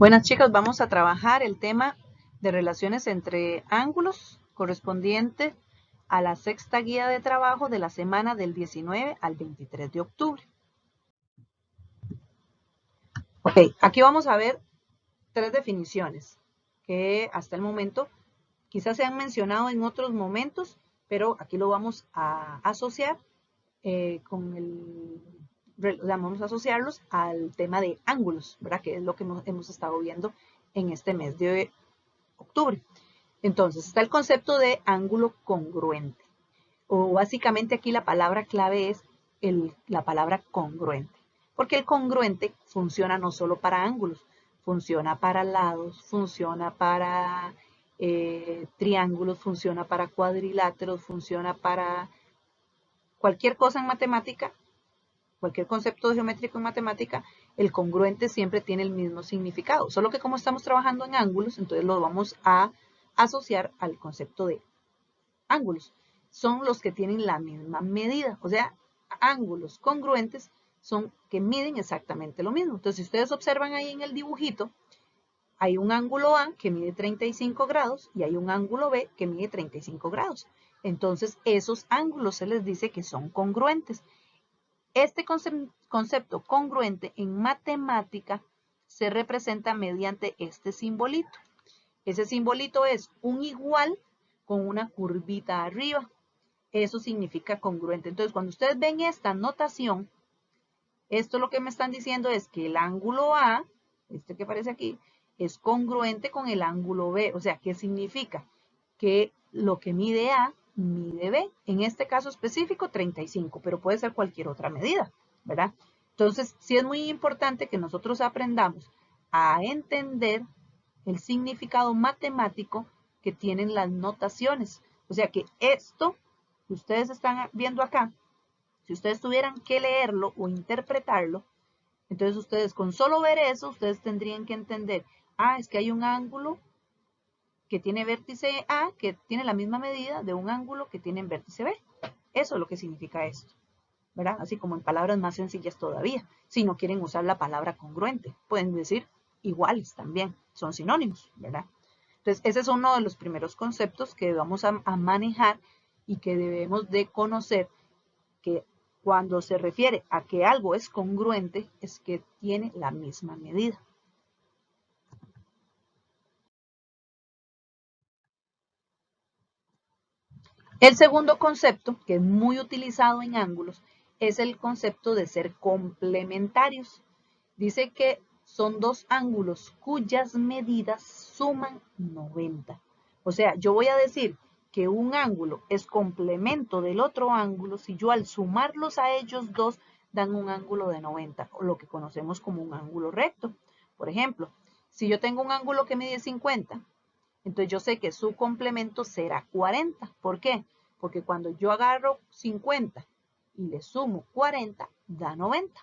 Buenas chicas, vamos a trabajar el tema de relaciones entre ángulos correspondiente a la sexta guía de trabajo de la semana del 19 al 23 de octubre. Ok, aquí vamos a ver tres definiciones que hasta el momento quizás se han mencionado en otros momentos, pero aquí lo vamos a asociar vamos a asociarlos al tema de ángulos, ¿verdad? Que es lo que hemos estado viendo en este mes de octubre. Entonces, está el concepto de ángulo congruente. O básicamente aquí la palabra clave es la palabra congruente. Porque el congruente funciona no solo para ángulos, funciona para lados, funciona para triángulos, funciona para cuadriláteros, funciona para cualquier cosa en matemática, cualquier concepto geométrico en matemática, el congruente siempre tiene el mismo significado. Solo que como estamos trabajando en ángulos, entonces lo vamos a asociar al concepto de ángulos. Son los que tienen la misma medida. O sea, ángulos congruentes son que miden exactamente lo mismo. Entonces, si ustedes observan ahí en el dibujito, hay un ángulo A que mide 35 grados y hay un ángulo B que mide 35 grados. Entonces, esos ángulos se les dice que son congruentes. Este concepto congruente en matemática se representa mediante este simbolito. Ese simbolito es un igual con una curvita arriba. Eso significa congruente. Entonces, cuando ustedes ven esta notación, esto lo que me están diciendo es que el ángulo A, este que aparece aquí, es congruente con el ángulo B. O sea, ¿qué significa? Que lo que mide A mide B. En este caso específico, 35, pero puede ser cualquier otra medida, ¿verdad? Entonces, sí es muy importante que nosotros aprendamos a entender el significado matemático que tienen las notaciones. O sea que esto que ustedes están viendo acá, si ustedes tuvieran que leerlo o interpretarlo, entonces ustedes con solo ver eso, ustedes tendrían que entender, es que hay un ángulo que tiene vértice A, que tiene la misma medida de un ángulo que tiene vértice B. Eso es lo que significa esto, ¿verdad? Así como en palabras más sencillas todavía. Si no quieren usar la palabra congruente, pueden decir iguales también, son sinónimos, ¿verdad? Entonces, ese es uno de los primeros conceptos que vamos a manejar y que debemos de conocer, que cuando se refiere a que algo es congruente, es que tiene la misma medida. El segundo concepto, que es muy utilizado en ángulos, es el concepto de ser complementarios. Dice que son dos ángulos cuyas medidas suman 90. O sea, yo voy a decir que un ángulo es complemento del otro ángulo si yo al sumarlos a ellos dos dan un ángulo de 90, o lo que conocemos como un ángulo recto. Por ejemplo, si yo tengo un ángulo que mide 50, entonces yo sé que su complemento será 40. ¿Por qué? Porque cuando yo agarro 50 y le sumo 40, da 90.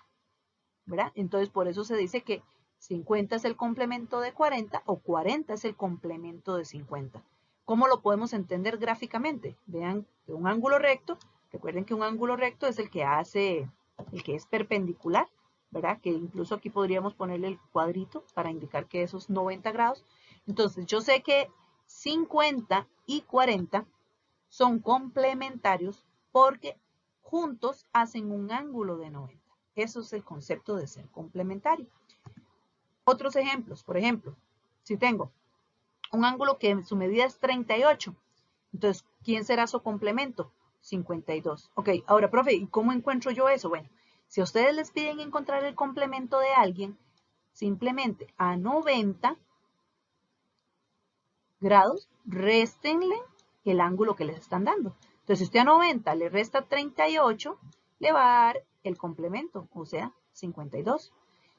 ¿Verdad? Entonces por eso se dice que 50 es el complemento de 40 o 40 es el complemento de 50. ¿Cómo lo podemos entender gráficamente? Vean que un ángulo recto, recuerden que un ángulo recto es el que es perpendicular, ¿verdad? Que incluso aquí podríamos ponerle el cuadrito para indicar que esos 90 grados. Entonces yo sé que 50 y 40 son complementarios porque juntos hacen un ángulo de 90. Eso es el concepto de ser complementario. Otros ejemplos, por ejemplo, si tengo un ángulo que su medida es 38, entonces, ¿quién será su complemento? 52. Ok, ahora, profe, ¿y cómo encuentro yo eso? Bueno, si a ustedes les piden encontrar el complemento de alguien, simplemente a 90 grados, réstenle el ángulo que les están dando. Entonces, si usted a 90 le resta 38, le va a dar el complemento, o sea, 52.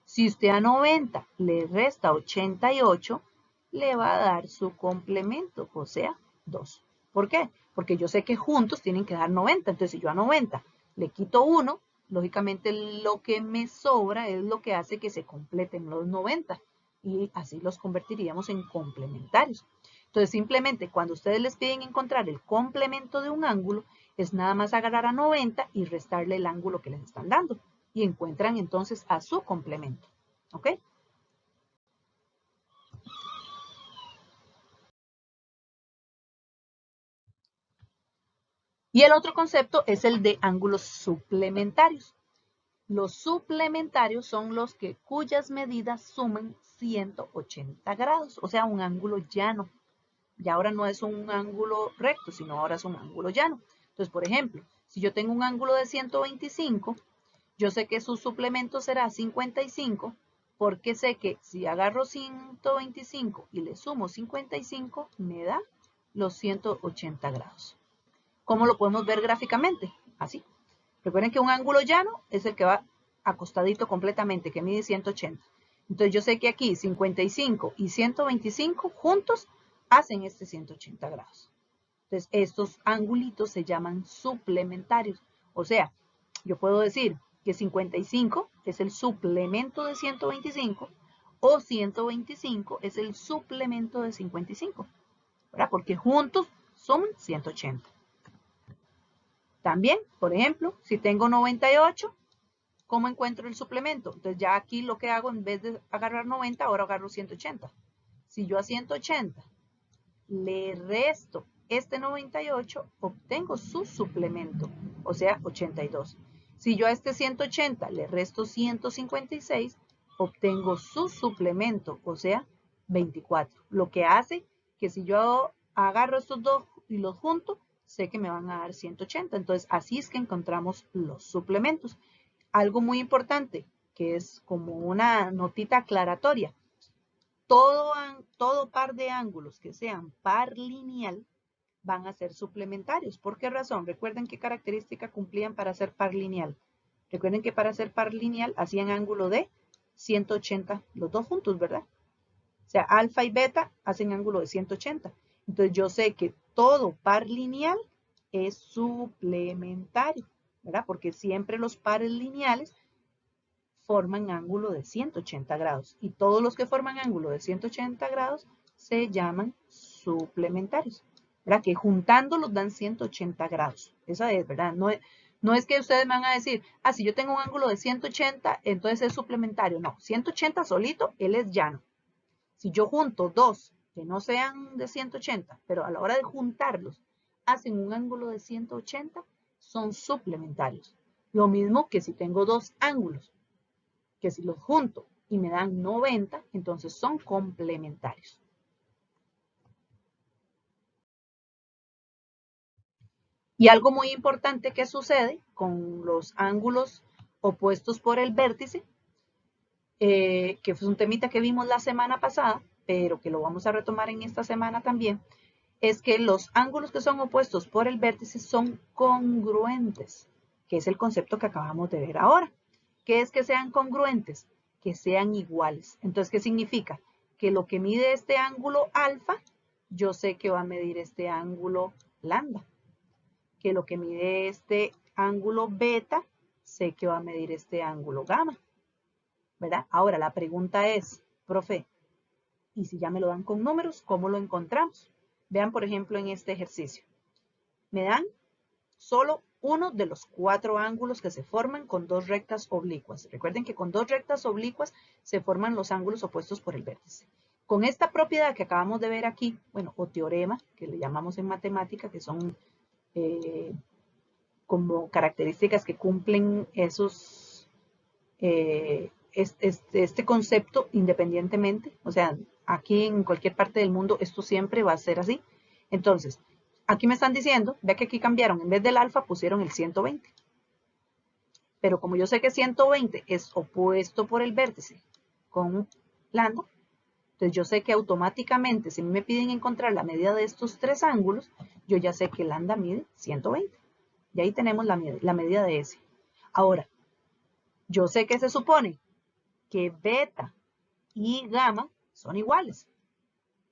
Si usted a 90 le resta 88, le va a dar su complemento, o sea, 2. ¿Por qué? Porque yo sé que juntos tienen que dar 90. Entonces, si yo a 90 le quito 1, lógicamente lo que me sobra es lo que hace que se completen los 90. Y así los convertiríamos en complementarios. Entonces, simplemente cuando ustedes les piden encontrar el complemento de un ángulo, es nada más agarrar a 90 y restarle el ángulo que les están dando. Y encuentran entonces a su complemento. ¿Ok? Y el otro concepto es el de ángulos suplementarios. Los suplementarios son los cuyas medidas suman 180 grados, o sea, un ángulo llano. Y ahora no es un ángulo recto, sino ahora es un ángulo llano. Entonces, por ejemplo, si yo tengo un ángulo de 125, yo sé que su suplemento será 55, porque sé que si agarro 125 y le sumo 55, me da los 180 grados. ¿Cómo lo podemos ver gráficamente? Así. Recuerden que un ángulo llano es el que va acostadito completamente, que mide 180. Entonces yo sé que aquí 55 y 125 juntos hacen este 180 grados. Entonces estos angulitos se llaman suplementarios. O sea, yo puedo decir que 55 es el suplemento de 125 o 125 es el suplemento de 55, ¿verdad? Porque juntos son 180. También, por ejemplo, si tengo 98, ¿cómo encuentro el suplemento? Entonces ya aquí lo que hago, en vez de agarrar 90, ahora agarro 180. Si yo a 180 le resto este 98, obtengo su suplemento, o sea, 82. Si yo a este 180 le resto 156, obtengo su suplemento, o sea, 24. Lo que hace que si yo agarro estos dos y los junto, sé que me van a dar 180. Entonces, así es que encontramos los suplementos. Algo muy importante, que es como una notita aclaratoria. Todo par de ángulos que sean par lineal van a ser suplementarios. ¿Por qué razón? Recuerden qué característica cumplían para ser par lineal. Recuerden que para ser par lineal hacían ángulo de 180, los dos juntos, ¿verdad? O sea, alfa y beta hacen ángulo de 180. Entonces yo sé que todo par lineal es suplementario, ¿verdad? Porque siempre los pares lineales forman ángulo de 180 grados y todos los que forman ángulo de 180 grados se llaman suplementarios, ¿verdad? Que juntándolos dan 180 grados. Esa es, ¿verdad? No es que ustedes me van a decir, ah, si yo tengo un ángulo de 180, entonces es suplementario. No, 180 solito, él es llano. Si yo junto dos que no sean de 180, pero a la hora de juntarlos hacen un ángulo de 180, son suplementarios. Lo mismo que si tengo dos ángulos, que si los junto y me dan 90, entonces son complementarios. Y algo muy importante que sucede con los ángulos opuestos por el vértice, que fue un temita que vimos la semana pasada, pero que lo vamos a retomar en esta semana también, es que los ángulos que son opuestos por el vértice son congruentes, que es el concepto que acabamos de ver ahora. ¿Qué es que sean congruentes? Que sean iguales. Entonces, ¿qué significa? Que lo que mide este ángulo alfa, yo sé que va a medir este ángulo lambda. Que lo que mide este ángulo beta, sé que va a medir este ángulo gamma. ¿Verdad? Ahora, la pregunta es, profe, ¿y si ya me lo dan con números, cómo lo encontramos? Vean, por ejemplo, en este ejercicio. Me dan solo uno de los 4 ángulos que se forman con dos rectas oblicuas. Recuerden que con dos rectas oblicuas se forman los ángulos opuestos por el vértice. Con esta propiedad que acabamos de ver aquí, bueno, o teorema, que le llamamos en matemática, que son como características que cumplen esos, este concepto independientemente, o sea, aquí en cualquier parte del mundo esto siempre va a ser así. Entonces, aquí me están diciendo, ve que aquí cambiaron, en vez del alfa pusieron el 120. Pero como yo sé que 120 es opuesto por el vértice con lambda, entonces yo sé que automáticamente, si me piden encontrar la medida de estos tres ángulos, yo ya sé que lambda mide 120. Y ahí tenemos la medida de ese. Ahora, yo sé que se supone que beta y gamma son iguales.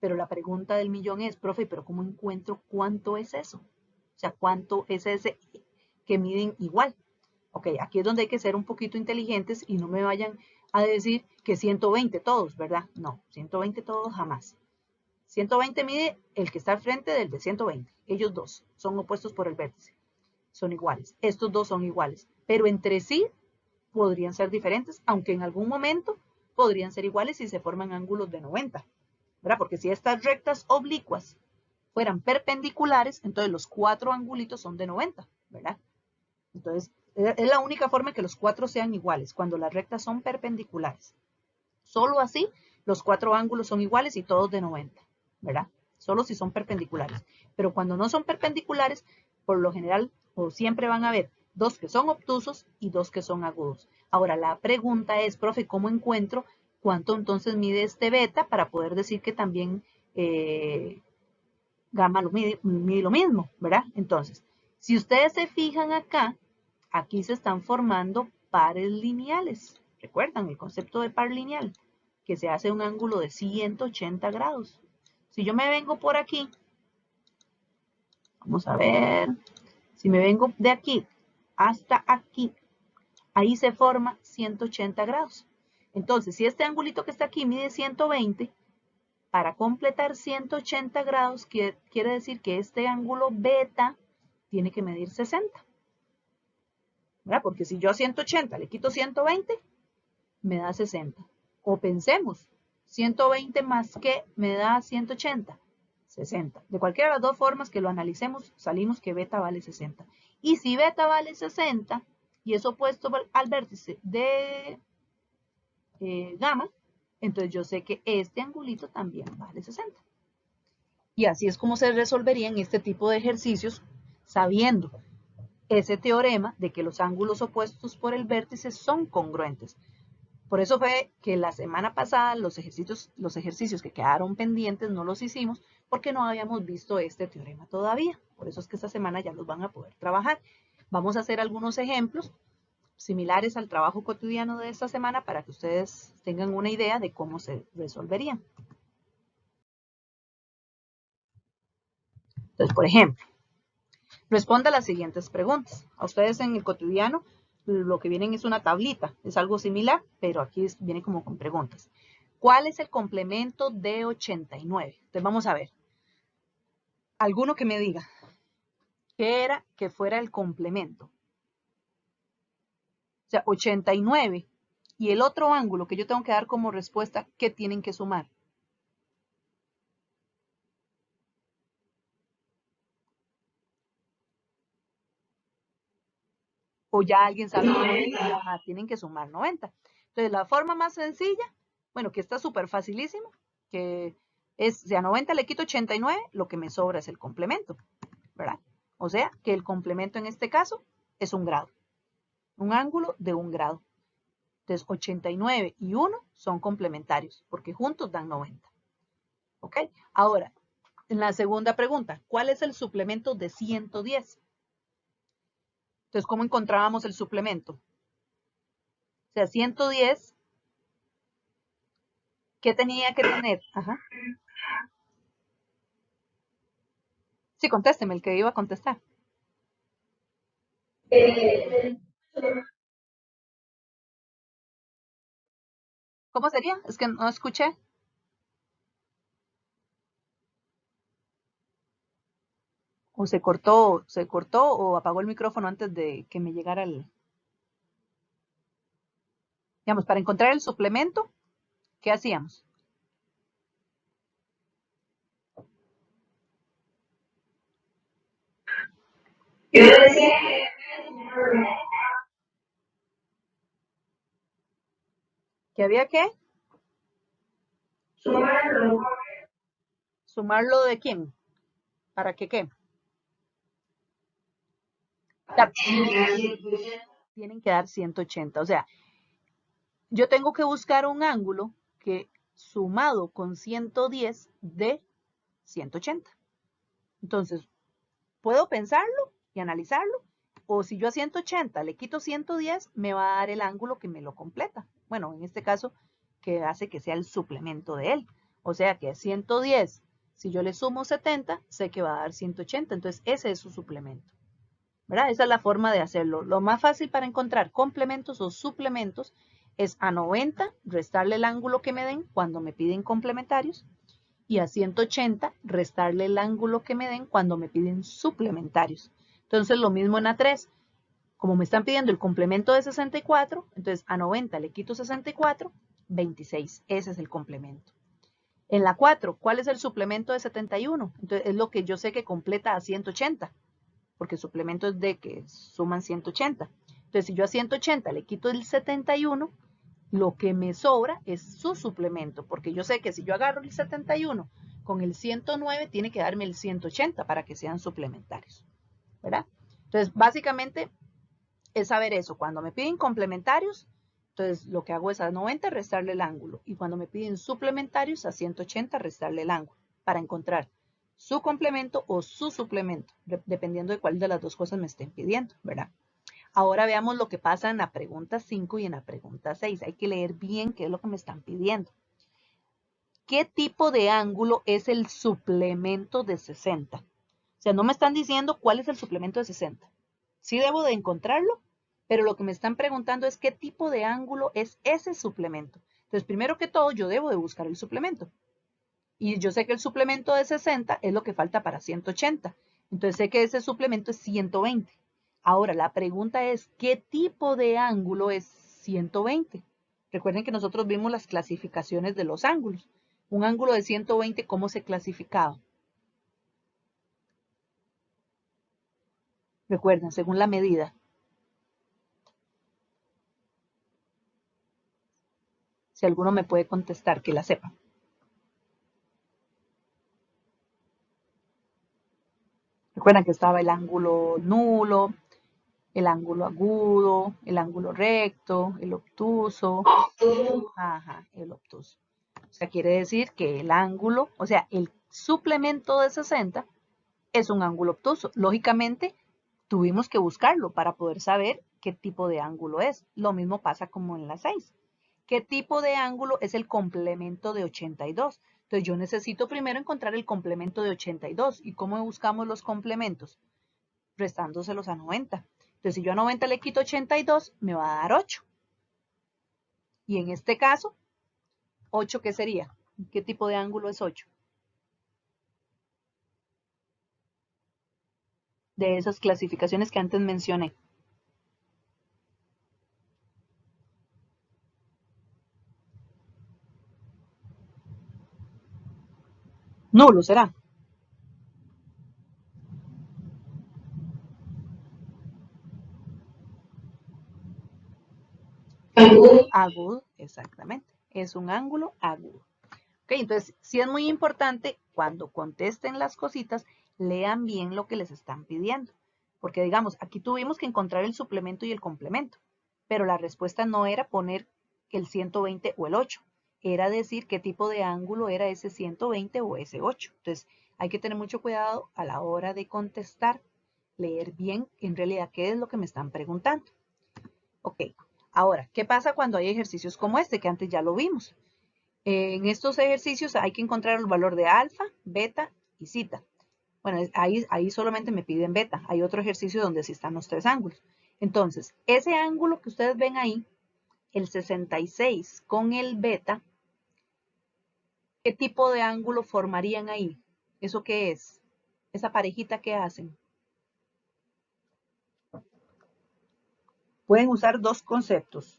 Pero la pregunta del millón es, profe, ¿pero cómo encuentro cuánto es eso? O sea, ¿cuánto es ese que miden igual? Ok, aquí es donde hay que ser un poquito inteligentes y no me vayan a decir que 120 todos, ¿verdad? No, 120 todos jamás. 120 mide el que está al frente del de 120. Ellos dos son opuestos por el vértice. Son iguales. Estos dos son iguales. Pero entre sí podrían ser diferentes, aunque en algún momento podrían ser iguales si se forman ángulos de 90. ¿Verdad? Porque si estas rectas oblicuas fueran perpendiculares, entonces los 4 angulitos son de 90, ¿verdad? Entonces, es la única forma que los 4 sean iguales, cuando las rectas son perpendiculares. Solo así, los 4 ángulos son iguales y todos de 90, ¿verdad? Solo si son perpendiculares. Pero cuando no son perpendiculares, por lo general, o siempre van a haber 2 que son obtusos y 2 que son agudos. Ahora, la pregunta es, profe, ¿cómo encuentro cuánto entonces mide este beta para poder decir que también gamma mide lo mismo, ¿verdad? Entonces, si ustedes se fijan acá, aquí se están formando pares lineales. ¿Recuerdan el concepto de par lineal? Que se hace un ángulo de 180 grados. Si yo me vengo por aquí, vamos a ver, si me vengo de aquí hasta aquí, ahí se forma 180 grados. Entonces, si este angulito que está aquí mide 120, para completar 180 grados quiere decir que este ángulo beta tiene que medir 60. ¿Verdad? Porque si yo a 180 le quito 120, me da 60. O pensemos, 120 más que me da 180, 60. De cualquiera de las dos formas que lo analicemos, salimos que beta vale 60. Y si beta vale 60 y es opuesto al vértice de gamma, entonces yo sé que este angulito también vale 60. Y así es como se resolverían este tipo de ejercicios sabiendo ese teorema de que los ángulos opuestos por el vértice son congruentes. Por eso fue que la semana pasada los ejercicios que quedaron pendientes no los hicimos porque no habíamos visto este teorema todavía. Por eso es que esta semana ya los van a poder trabajar. Vamos a hacer algunos ejemplos similares al trabajo cotidiano de esta semana para que ustedes tengan una idea de cómo se resolverían. Entonces, por ejemplo, responda las siguientes preguntas. A ustedes en el cotidiano lo que vienen es una tablita, es algo similar, pero aquí viene como con preguntas. ¿Cuál es el complemento de 89? Entonces vamos a ver. Alguno que me diga qué era que fuera el complemento. O sea, 89 y el otro ángulo que yo tengo que dar como respuesta, ¿qué tienen que sumar? O ya alguien sabe que tienen que sumar 90. Entonces, la forma más sencilla, bueno, que está súper facilísimo, que es, si a 90 le quito 89, lo que me sobra es el complemento, ¿verdad? O sea, que el complemento en este caso es un grado, un ángulo de un grado. Entonces, 89 y 1 son complementarios, porque juntos dan 90. ¿Ok? Ahora, en la segunda pregunta, ¿cuál es el suplemento de 110? Entonces, ¿cómo encontrábamos el suplemento? O sea, 110, ¿qué tenía que tener? Ajá. Sí, contésteme, el que iba a contestar. ¿Cómo sería? Es que no escuché. O se cortó o apagó el micrófono antes de que me llegara el... Digamos, para encontrar el suplemento, ¿qué hacíamos? Yo decía que había que sumarlo. ¿Sumarlo de quién? ¿Para qué qué? Ya, tienen que dar 180. O sea, yo tengo que buscar un ángulo que sumado con 110 de 180. Entonces, puedo pensarlo y analizarlo, o si yo a 180 le quito 110, me va a dar el ángulo que me lo completa. Bueno, en este caso, que hace que sea el suplemento de él. O sea que a 110, si yo le sumo 70, sé que va a dar 180. Entonces, ese es su suplemento. ¿Verdad? Esa es la forma de hacerlo. Lo más fácil para encontrar complementos o suplementos es a 90 restarle el ángulo que me den cuando me piden complementarios y a 180 restarle el ángulo que me den cuando me piden suplementarios. Entonces lo mismo en A3, como me están pidiendo el complemento de 64, entonces a 90 le quito 64, 26, ese es el complemento. En la 4, ¿cuál es el suplemento de 71? Entonces, es lo que yo sé que completa a 180, porque el suplemento es de que suman 180. Entonces, si yo a 180 le quito el 71, lo que me sobra es su suplemento, porque yo sé que si yo agarro el 71 con el 109, tiene que darme el 180 para que sean suplementarios, ¿verdad? Entonces, básicamente es saber eso. Cuando me piden complementarios, entonces lo que hago es a 90 restarle el ángulo, y cuando me piden suplementarios a 180 restarle el ángulo, para encontrar su complemento o su suplemento, dependiendo de cuál de las dos cosas me estén pidiendo, ¿verdad? Ahora veamos lo que pasa en la pregunta 5 y en la pregunta 6. Hay que leer bien qué es lo que me están pidiendo. ¿Qué tipo de ángulo es el suplemento de 60? O sea, no me están diciendo cuál es el suplemento de 60. Sí debo de encontrarlo, pero lo que me están preguntando es qué tipo de ángulo es ese suplemento. Entonces, primero que todo, yo debo de buscar el suplemento. Y yo sé que el suplemento de 60 es lo que falta para 180. Entonces, sé que ese suplemento es 120. Ahora, la pregunta es, ¿qué tipo de ángulo es 120? Recuerden que nosotros vimos las clasificaciones de los ángulos. Un ángulo de 120, ¿cómo se clasificaba? Recuerden, según la medida. Si alguno me puede contestar, que la sepa. Recuerdan que estaba el ángulo nulo, el ángulo agudo, el ángulo recto, el obtuso. Ajá, el obtuso. O sea, quiere decir que el ángulo, o sea, el suplemento de 60 es un ángulo obtuso. Lógicamente, tuvimos que buscarlo para poder saber qué tipo de ángulo es. Lo mismo pasa como en la 6. ¿Qué tipo de ángulo es el complemento de 82? Entonces yo necesito primero encontrar el complemento de 82. ¿Y cómo buscamos los complementos? Restándoselos a 90. Entonces si yo a 90 le quito 82, me va a dar 8. Y en este caso, 8, ¿qué sería? ¿Qué tipo de ángulo es 8? De esas clasificaciones que antes mencioné. Nulo será. Agudo, exactamente. Es un ángulo agudo. Ok, entonces sí es muy importante cuando contesten las cositas, lean bien lo que les están pidiendo. Porque digamos, aquí tuvimos que encontrar el suplemento y el complemento, pero la respuesta no era poner el 120 o el 8, era decir qué tipo de ángulo era ese 120 o ese 8. Entonces hay que tener mucho cuidado a la hora de contestar, leer bien en realidad qué es lo que me están preguntando. Ok, ahora, ¿qué pasa cuando hay ejercicios como este que antes ya lo vimos? En estos ejercicios hay que encontrar el valor de alfa, beta y zeta. Bueno, ahí solamente me piden beta. Hay otro ejercicio donde sí están los tres ángulos. Entonces, ese ángulo que ustedes ven ahí, el 66 con el beta, ¿qué tipo de ángulo formarían ahí? ¿Eso qué es? Esa parejita que hacen. Pueden usar dos conceptos.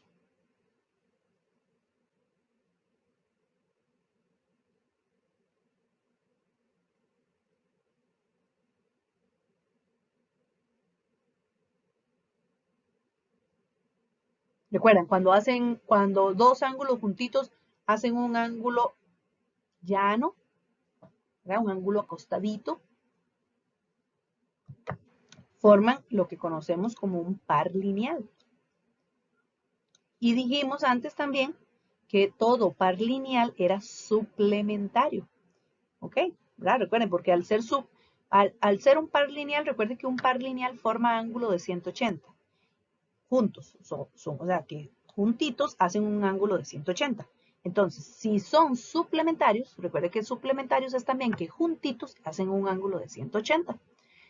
Recuerden, cuando dos ángulos juntitos hacen un ángulo llano, ¿verdad? Un ángulo acostadito, forman lo que conocemos como un par lineal. Y dijimos antes también que todo par lineal era suplementario. ¿Ok? ¿Verdad? Recuerden, porque al ser un par lineal, recuerden que un par lineal forma ángulo de 180. Juntos, o sea, que juntitos hacen un ángulo de 180. Entonces, si son suplementarios, recuerden que suplementarios es también que juntitos hacen un ángulo de 180.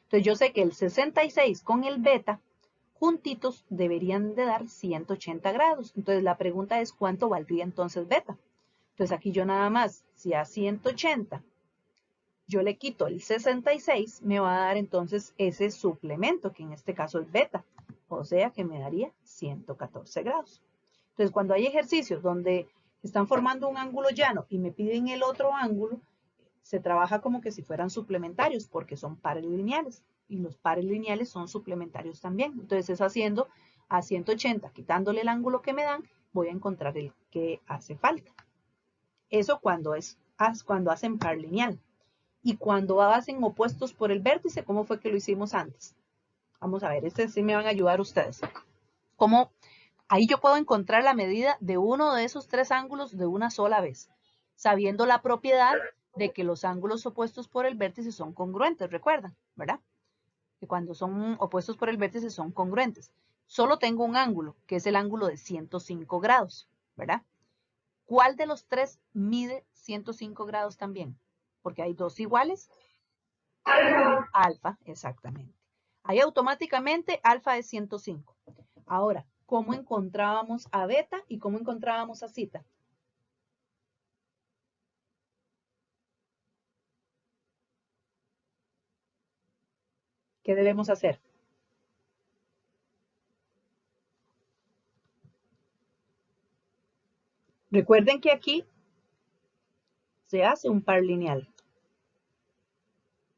Entonces, yo sé que el 66 con el beta juntitos deberían de dar 180 grados. Entonces la pregunta es ¿cuánto valdría entonces beta? Entonces aquí yo nada más, si a 180 yo le quito el 66, me va a dar entonces ese suplemento, que en este caso es beta. O sea que me daría 114 grados. Entonces cuando hay ejercicios donde están formando un ángulo llano y me piden el otro ángulo, se trabaja como que si fueran suplementarios porque son pares lineales y los pares lineales son suplementarios también. Entonces es haciendo a 180, quitándole el ángulo que me dan, voy a encontrar el que hace falta. Eso cuando hacen par lineal. Y cuando hacen opuestos por el vértice, ¿cómo fue que lo hicimos antes? Vamos a ver, este sí me van a ayudar ustedes. ¿Cómo? Ahí yo puedo encontrar la medida de uno de esos tres ángulos de una sola vez, sabiendo la propiedad de que los ángulos opuestos por el vértice son congruentes, recuerdan, ¿verdad? Que cuando son opuestos por el vértice son congruentes. Solo tengo un ángulo, que es el ángulo de 105 grados, ¿verdad? ¿Cuál de los tres mide 105 grados también? Porque hay dos iguales. Alfa, exactamente. Ahí automáticamente alfa es 105. Ahora, ¿cómo encontrábamos a beta y cómo encontrábamos a zeta? ¿Qué debemos hacer? Recuerden que aquí se hace un par lineal.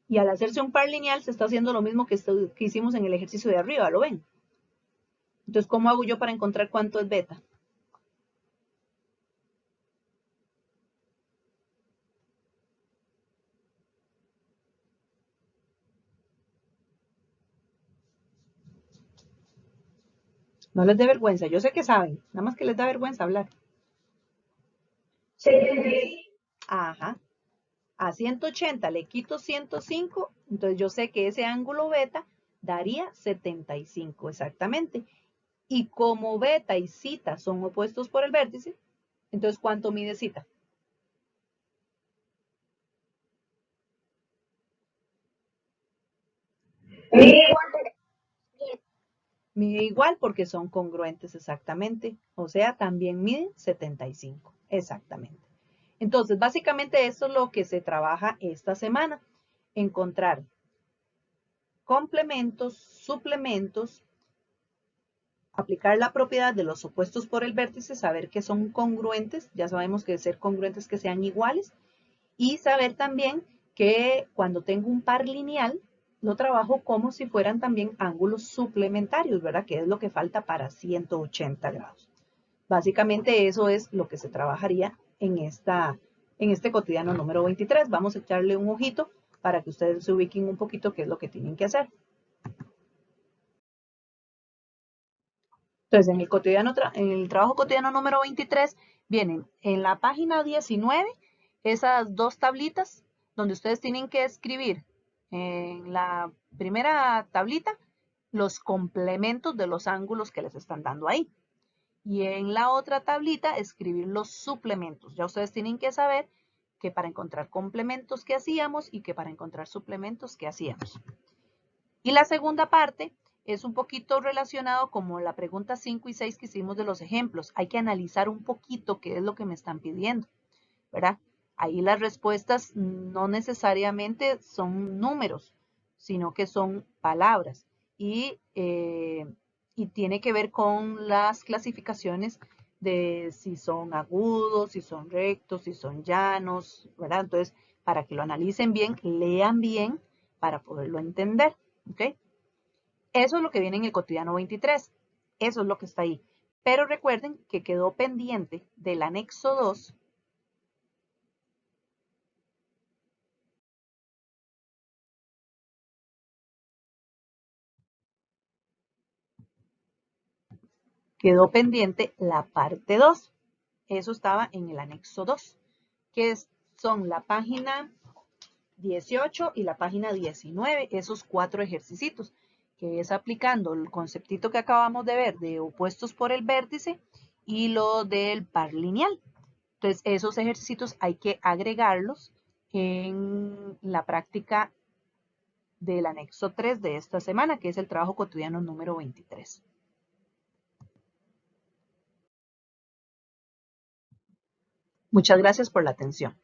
Y al hacerse un par lineal se está haciendo lo mismo que hicimos en el ejercicio de arriba, ¿lo ven? Entonces, ¿cómo hago yo para encontrar cuánto es beta? No les dé vergüenza, yo sé que saben, nada más que les da vergüenza hablar. Ajá. A 180 le quito 105, entonces yo sé que ese ángulo beta daría 75 exactamente. Y como beta y zeta son opuestos por el vértice, entonces ¿cuánto mide zeta? Mide igual porque son congruentes exactamente. O sea, también mide 75 exactamente. Entonces, básicamente eso es lo que se trabaja esta semana. Encontrar complementos, suplementos, aplicar la propiedad de los opuestos por el vértice, saber que son congruentes, ya sabemos que ser congruentes que sean iguales, y saber también que cuando tengo un par lineal, lo trabajo como si fueran también ángulos suplementarios, ¿verdad? Que es lo que falta para 180 grados. Básicamente eso es lo que se trabajaría en este cotidiano número 23. Vamos a echarle un ojito para que ustedes se ubiquen un poquito qué es lo que tienen que hacer. Entonces, en el trabajo cotidiano número 23, vienen en la página 19 esas dos tablitas donde ustedes tienen que escribir en la primera tablita los complementos de los ángulos que les están dando ahí. Y en la otra tablita escribir los suplementos. Ya ustedes tienen que saber que para encontrar complementos que hacíamos y que para encontrar suplementos que hacíamos. Y la segunda parte es un poquito relacionado como la pregunta 5 y 6 que hicimos de los ejemplos. Hay que analizar un poquito qué es lo que me están pidiendo, ¿verdad? Ahí las respuestas no necesariamente son números, sino que son palabras. Y tiene que ver con las clasificaciones de si son agudos, si son rectos, si son llanos, ¿verdad? Entonces, para que lo analicen bien, lean bien para poderlo entender. ¿Ok? Eso es lo que viene en el cotidiano 23. Eso es lo que está ahí. Pero recuerden que quedó pendiente del anexo 2. Quedó pendiente la parte 2. Eso estaba en el anexo 2, que son la página 18 y la página 19, esos 4 ejercicios, que es aplicando el conceptito que acabamos de ver de opuestos por el vértice y lo del par lineal. Entonces, esos ejercicios hay que agregarlos en la práctica del anexo 3 de esta semana, que es el trabajo cotidiano número 23. Muchas gracias por la atención.